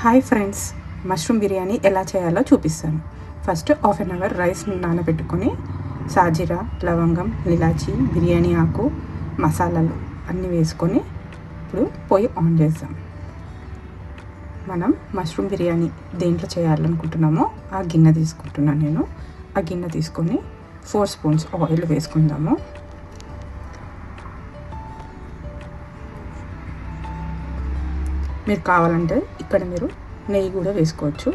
Hi friends, mushroom biryani ఎలా చేయాలో చూపిస్తాను. First half an hour rice నానబెట్టుకొని సాజీరా, లవంగం, ఇలాచి, బిర్యానీ ఆకు, మసాలాలు అన్నీ వేసుకొని ఇప్పుడు పొయ్యి ఆన్ చేద్దాం. మనం మష్రూమ్ బిర్యానీ దేంట్లో చేయాలనుకుంటున్నామో ఆ గిన్నె తీసుకుంటున్నాను నేను. ఆ గిన్నె తీసుకొని 4 స్పూన్స్ ఆయిల్ వేసుకుందాము. మీరు కావాలంటే ఇక్కడ మీరు నెయ్యి కూడా వేసుకోవచ్చు.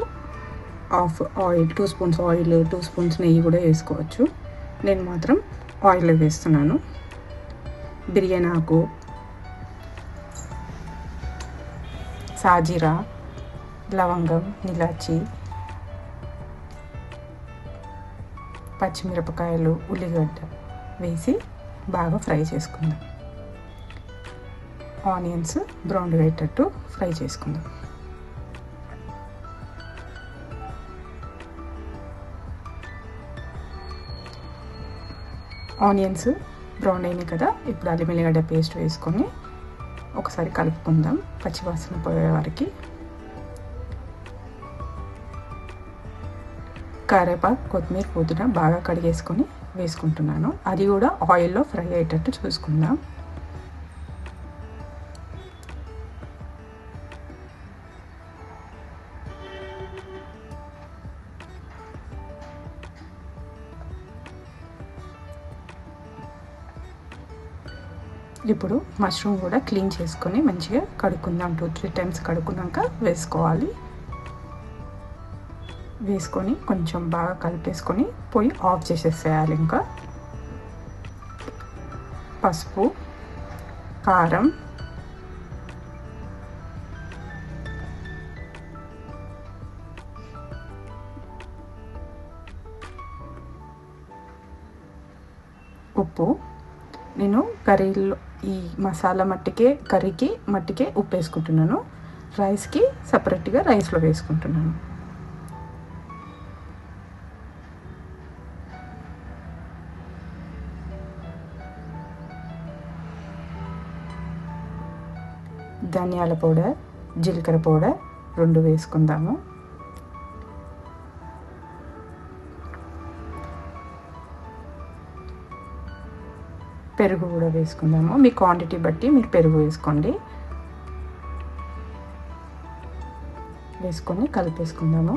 Half oil, 2 spoons oil, 2 spoons నెయ్యి కూడా వేసుకోవచ్చు. నేను మాత్రం ఆయిల్ వేస్తున్నాను. బిర్యానీ ఆకు, సాజీరా, లవంగం, ఇలాచి, పచ్చిమిరపకాయలు, ఉల్లిగడ్డ వేసి బాగా ఫ్రై చేసుకుందాం. ఆనియన్స్ బ్రౌన్ అయ్యేటట్టు ఫ్రై చేసుకుందాం. ఆనియన్స్ బ్రౌన్ అయినాయి కదా, ఇప్పుడు అల్లం వెల్లిగడ్డ పేస్ట్ వేసుకొని ఒకసారి కలుపుకుందాం పచ్చివాసన పోయే వరకు. కరివేపాకు, కొత్తిమీర, పుదీనా బాగా కడిగేసుకొని వేసుకుంటున్నాను. అది కూడా ఆయిల్లో ఫ్రై అయ్యేటట్టు చూసుకుందాం. ఇప్పుడు మష్రూమ్ కూడా క్లీన్ చేసుకొని మంచిగా కడుక్కుందాం. 2-3 టైమ్స్ కడుక్కున్నాక వేసుకోవాలి. వేసుకొని కొంచెం బాగా కలిపేసుకొని పొయ్యి ఆఫ్ చేసేసేయాలి. ఇంకా పసుపు, కారం, ఉప్పు. నేను కర్రీలో ఈ మసాలా మట్టికే, కర్రీకి మట్టికే ఉప్పు వేసుకుంటున్నాను. రైస్కి సపరేట్గా రైస్లో వేసుకుంటున్నాను. ధనియాల పౌడర్, జీలకర్ర పౌడర్ 2 వేసుకుందాము. పెరుగు కూడా వేసుకుందాము. మీ క్వాంటిటీ బట్టి మీరు పెరుగు వేసుకోండి. వేసుకొని కలిపేసుకుందాము.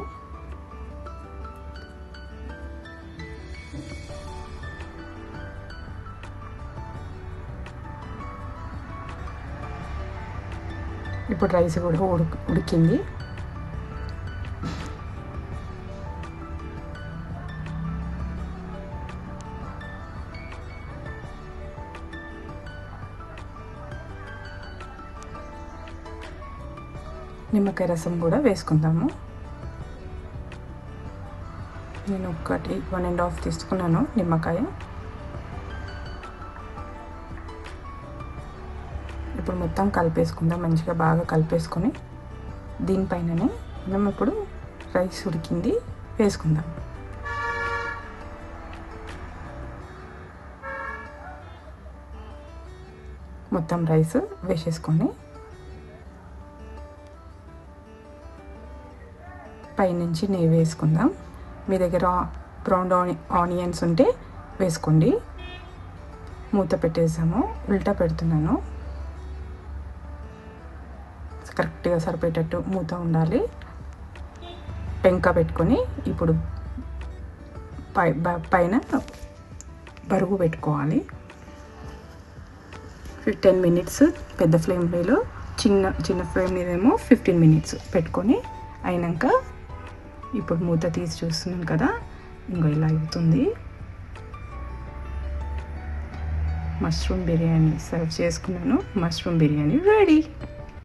ఇప్పుడు రైస్ కూడా ఉడికింది. నిమ్మకాయ రసం కూడా వేసుకుందాము. నేను 1.5 తీసుకున్నాను నిమ్మకాయ. ఇప్పుడు మొత్తం కలిపేసుకుందాం. మంచిగా బాగా కలిపేసుకొని దీనిపైననే మనం ఇప్పుడు రైస్ ఉడికింది వేసుకుందాం. మొత్తం రైస్ వేసేసుకొని పైనుంచి నెయ్యి వేసుకుందాం. మీ దగ్గర బ్రౌన్ ఆనియన్స్ ఉంటే వేసుకోండి. మూత పెట్టేసాము. ఉల్టా పెడుతున్నాను. కరెక్ట్గా సరిపోయేటట్టు మూత ఉండాలి. పెంక పెట్టుకొని ఇప్పుడు పైన బరువు పెట్టుకోవాలి. 10 మినిట్స్ పెద్ద ఫ్లేమ్లో, చిన్న ఫ్లేమ్ మీదేమో 15 మినిట్స్ పెట్టుకొని అయినాక ఇప్పుడు మూత తీసి చూస్తున్నాను కదా, ఇంకో ఇలా అవుతుంది. మష్రూమ్ బిర్యానీ సర్వ్ చేసుకున్నాను. Mushroom biryani ready.